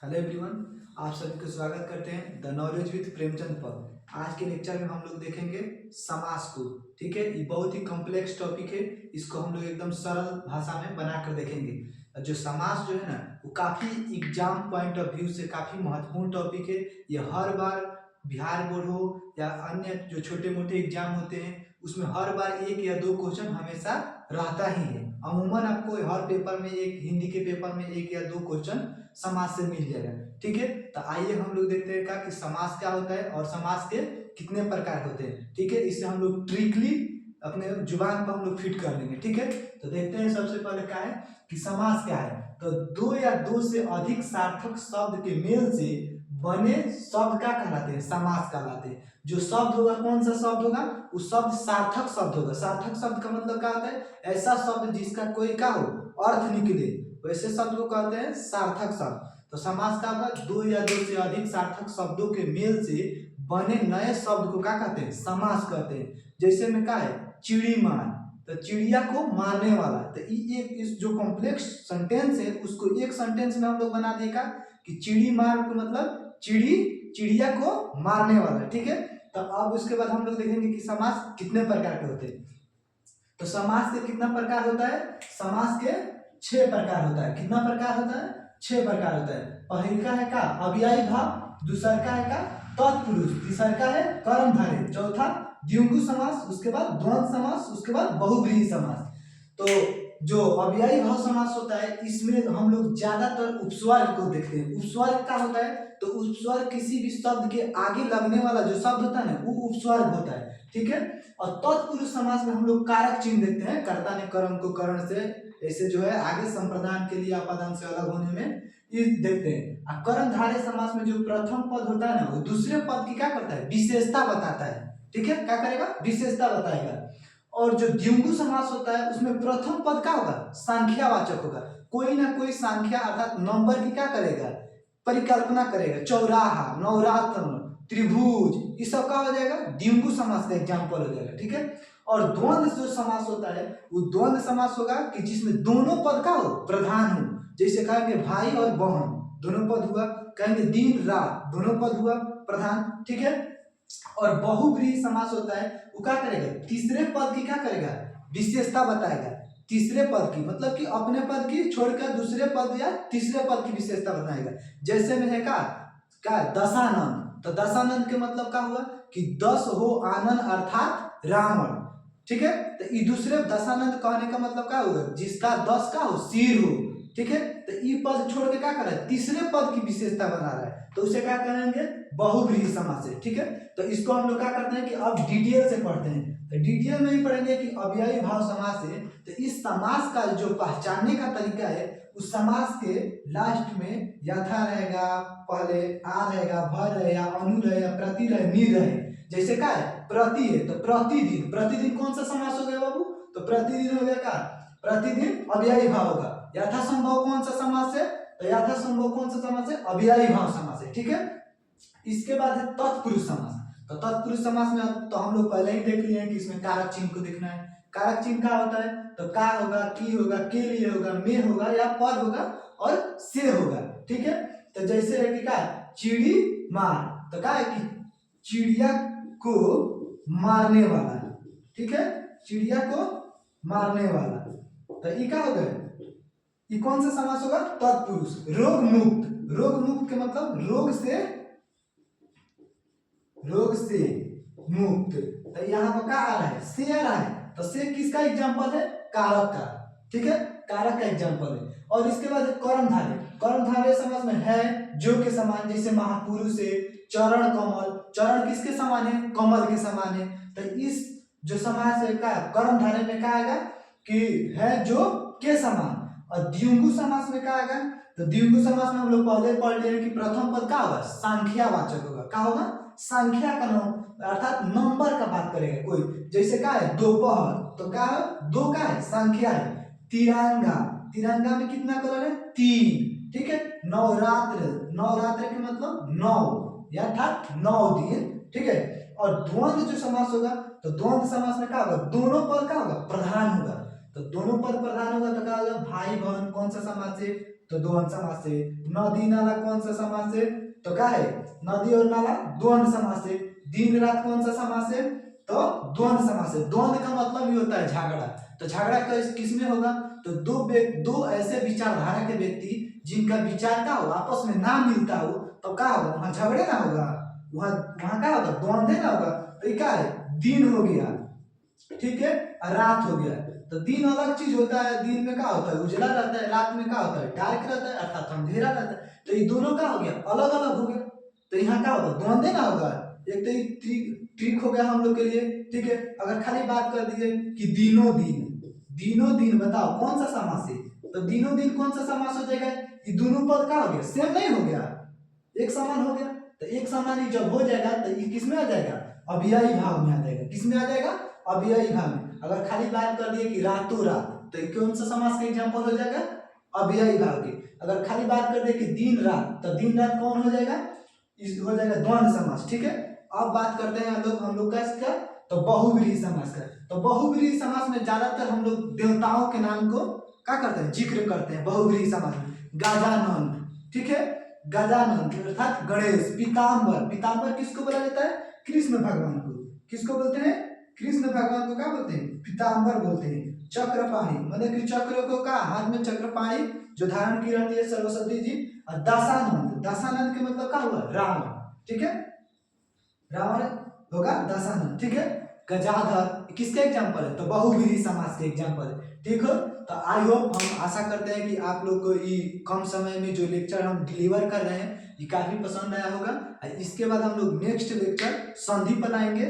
Hello everyone, आप सभी को स्वागत करते हैं द नॉलेज विद प्रेमचंद पर। आज के लेक्चर में हम लोग देखेंगे समास को। ठीक है, ये बहुत ही कॉम्प्लेक्स टॉपिक है। इसको हम लोग एकदम सरल भाषा में बनाकर देखेंगे। जो समास जो है ना, वो काफ़ी एग्जाम पॉइंट ऑफ व्यू से काफ़ी महत्वपूर्ण टॉपिक है। ये हर बार बिहार बोर्ड हो या अन्य जो छोटे मोटे एग्जाम होते हैं उसमें हर बार एक या दो क्वेश्चन हमेशा रहता ही है। अमूमन आपको हर पेपर में एक, हिंदी के पेपर में एक या दो क्वेश्चन समास से मिल जाएगा। ठीक है, तो आइए हम लोग देखते हैं कि समास क्या होता है और समास के कितने प्रकार होते हैं। ठीक है, इससे हम लोग ट्रिकली अपने जुबान पर हम लोग फिट कर लेंगे। ठीक है, तो देखते हैं सबसे पहले क्या है कि समास क्या है। तो दो या दो से अधिक सार्थक शब्द के मेल से बने शब्द क्या कहलाते हैं? समास कहलाते हैं। जो शब्द होगा, कौन सा शब्द होगा? उस शब्द सार्थक शब्द होगा। सार्थक शब्द का मतलब क्या होता है? ऐसा शब्द जिसका कोई क्या हो, अर्थ निकले, वैसे शब्द को कहते हैं सार्थक शब्द। तो समास का होगा दो या दो से अधिक सार्थक शब्दों के मेल से बने नए शब्द को क्या कहते हैं? समास कहते हैं। जैसे में क्या है, चिड़ी मार, तो चिड़िया को मारने वाला। तो इस जो कॉम्प्लेक्स सेंटेंस है उसको एक सेंटेंस में हम लोग बना देगा कि चिड़ी मार को मतलब चिड़िया को मारने वाला। ठीक है, तो अब उसके बाद हम लोग देखेंगे कि समास कितने प्रकार के होते हैं। तो समास के कितना प्रकार होता है? समास के 6 प्रकार होता है। कितना प्रकार होता है? 6 प्रकार होता है। पहले का है का अव्ययी भाव, दूसरा का है का तत्पुरुष, तीसरा का है कर्मधारय, चौथा द्विगु समास, उसके बाद द्वंद्व समास, उसके बाद बहुव्रीहि समास। तो जो अव्ययी भाव समास होता है इसमें हम लोग ज्यादातर उपस्वर्ग को देखते हैं। उपस्वर्ग क्या होता है? तो उपस्वर्ग किसी भी शब्द के आगे लगने वाला जो शब्द होता है ना, वो उपस्वर्ग होता है। ठीक है, और तत्पुरुष समास में हम लोग कारक चिन्ह देखते हैं। कर्ता ने कर्म को कर्ण से ऐसे जो है आगे संप्रदान के लिए अपादान से अलग होने में ये देखते हैं। कर्मधारय समास में जो प्रथम पद होता है ना, वो दूसरे पद की क्या करता है? विशेषता बताता है। ठीक है, क्या करेगा? विशेषता बताएगा। और जो द्विगु समास होता है उसमें प्रथम पद क्या होगा? संख्यावाचक होगा। कोई ना कोई संख्या अर्थात नंबर की क्या करेगा? परिकल्पना करेगा। चौराहा, नवरात्र, त्रिभुज, ये सब क्या हो जाएगा? द्विगु समास का एग्जाम्पल हो जाएगा। ठीक है, और द्वंद्व जो समास होता है वो द्वंद्व समास होगा कि जिसमें दोनों पद का हो, प्रधान हो। जैसे कहेंगे भाई और बहन, दोनों पद हुआ। कहेंगे दिन रात, दोनों पद हुआ प्रधान। ठीक है, और बहुव्रीहि समास होता है, वो क्या करेगा? तीसरे पद की क्या करेगा? विशेषता बताएगा। तीसरे पद की मतलब कि अपने पद की छोड़कर दूसरे पद या तीसरे पद की विशेषता बताएगा। जैसे में है का दशानन, तो दशानन के मतलब क्या हुआ कि 10 हो आनंद अर्थात रावण। ठीक है, तो ये दूसरे दशानंद कहने का मतलब क्या होगा? जिसका 10 का हो, सिर हो। ठीक है, तो ये पद छोड़ के क्या कर रहा है? तीसरे पद की विशेषता बना रहा है, तो उसे क्या कहेंगे? बहुव्रीहि समास है। ठीक है, तो इसको हम लोग क्या करते हैं कि अब डिटेल से पढ़ते हैं। तो डिटेल में भी पढ़ेंगे कि अव्ययी भाव समास है। तो इस समास का जो पहचानने का तरीका है, उस समास के लास्ट में यथा रहेगा, पहले आ रहेगा, भ रहेगा, अनु रहेगा, प्रति रहे, नि रहे। जैसे क्या है? प्रति है तो प्रतिदिन, प्रतिदिन कौन सा समास हो गया बाबू? तो प्रतिदिन हो गया का प्रतिदिन अव्ययी भाव होगा। यथासंभव कौन सा समास है? तो यथासंभव कौन सा समास है? अव्ययी भाव समास है। ठीक है, इसके बाद है तत्पुरुष समास। तो तत्पुरुष समास में तो हम लोग पहले ही देख लिए हैं कि इसमें कारक चिन्ह को देखना है। कारक चिन्ह क्या होता है? तो का होगा, की होगा, के लिए होगा, में होगा या पर होगा और से होगा। ठीक है, तो जैसे है कि क्या चिड़ी मार, तो क्या है कि चिड़िया को मारने वाला। ठीक है, चिड़िया को मारने वाला। तो ये क्या होगा? ये कौन सा समास होगा? तत्पुरुष। रोग मुक्त, रोग मुक्त के मतलब रोग से मुक्त। तो यहाँ पर क्या आ रहा है? से आ रहा है। तो से किसका एग्जांपल है? कारक का। ठीक है, कारक का एग्जांपल है। और इसके बाद कर्मधारय। कर्मधारय समास में है जो के समान, जैसे महापुरुष है, चरण कमल। चरण किसके समान है? कमल के समान है। तो इस जो समास है का कर्मधारय में क्या आएगा कि है जो के समान। और द्विगु समास में क्या आएगा? तो द्विगु समास में हम लोग पहले पढ़ लिए कि प्रथम पद क्या होगा? संख्यावाचक होगा। क्या होगा? संख्या का नाम अर्थात नंबर का बात करेगा कोई। जैसे क्या है? दोपहर, तो क्या है? दो का है? संख्या है। तिरंगा, तिरंगा में कितना कलर है? 3। ठीक है, नवरात्र, नवरात्र के मतलब 9 अर्थात 9 दिन। ठीक है, और द्वंद्व जो समास होगा, तो द्वंद्व समास में क्या होगा? दोनों पद क्या होगा? प्रधान होगा। तो दोनों पद प्रधान होगा तो क्या होगा? भाई बहन कौन सा समास है? तो द्वंद्व समास है। नदी नाला कौन सा समास है? तो क्या है? नदी और नाला द्वंद्व समास है। दिन रात कौन सा समास है? तो द्वंद्व समास है। द्वंद्व का मतलब ही होता है झगड़ा। तो झगड़ा किस में होगा? तो दो ऐसे विचारधारा के व्यक्ति जिनका विचार का हो आपस में ना मिलता हो तो क्या होगा? वहां झगड़े ना होगा, वहां वहां क्या होगा? द्वंद्व ना होगा। तो ये क्या है? दिन हो गया, ठीक है, रात हो गया। तो दिन अलग चीज होता है, दिन में क्या होता है? उजला रहता है, रात में क्या होता है? डार्क रहता है, अर्थात अंधेरा रहता है। तो ये दोनों क्या हो गया? अलग अलग हो गया। तो यहाँ क्या होगा? द्वंद्व ना होगा। एक तो ये ट्रिक हो गया हम लोग के लिए, ठीक है। अगर खाली बात कर दीजिए कि दिनों दिन, दिनों दिन बताओ कौन सा समास है? तो दिनों दिन कौन सा समास हो जाएगा? ये दोनों पद क्या हो गया? सेम नहीं हो गया, एक समान हो गया। तो एक समान ही जब हो जाएगा तो ये किस में आ जाएगा? अव्ययी भाव में आ जाएगा। किस में आ जाएगा? अव्ययी भाव में। अगर खाली बात कर दिए कि रातों रात, तो ये कौन सा समास का एग्जांपल हो जाएगा? अव्ययी भाव के। अगर खाली बात कर दिए कि दिन रात, तो दिन रात कौन हो जाएगा? इस हो जाएगा द्वंद्व समास, ठीक है। अब बात करते हैं हम लोग का इसका, तो बहुव्रीहि समास का। तो बहुव्रीहि समास में ज्यादातर हम लोग देवताओं के नाम को क्या करते हैं? जिक्र करते हैं बहुव्रीहि समास में। गजानन, ठीक है, गजानन अर्थात गणेश। पीताम्बर, पीताम्बर किसको बोला जाता है? कृष्ण भगवान को। किसको बोलते हैं? कृष्ण भगवान को क्या बोलते हैं? पीताम्बर बोलते हैं। चक्रपाणि मतलब कि चक्र को का हाथ में चक्रपाणि जो धारण की रहती है सरस्वती जी। और दशानंद, दशानंद के मतलब क्या हुआ? रावण, ठीक है, रावण होगा दशानंद, ठीक है। गजाधर किसके एग्जाम्पल है? तो बहुव्रीहि समास के एग्जाम्पल है, ठीक है। तो आई होप, हम आशा करते हैं कि आप लोग को ये कम समय में जो लेक्चर हम डिलीवर कर रहे हैं ये काफी पसंद आया होगा। इसके बाद हम लोग नेक्स्ट लेक्चर संधि पर आएंगे।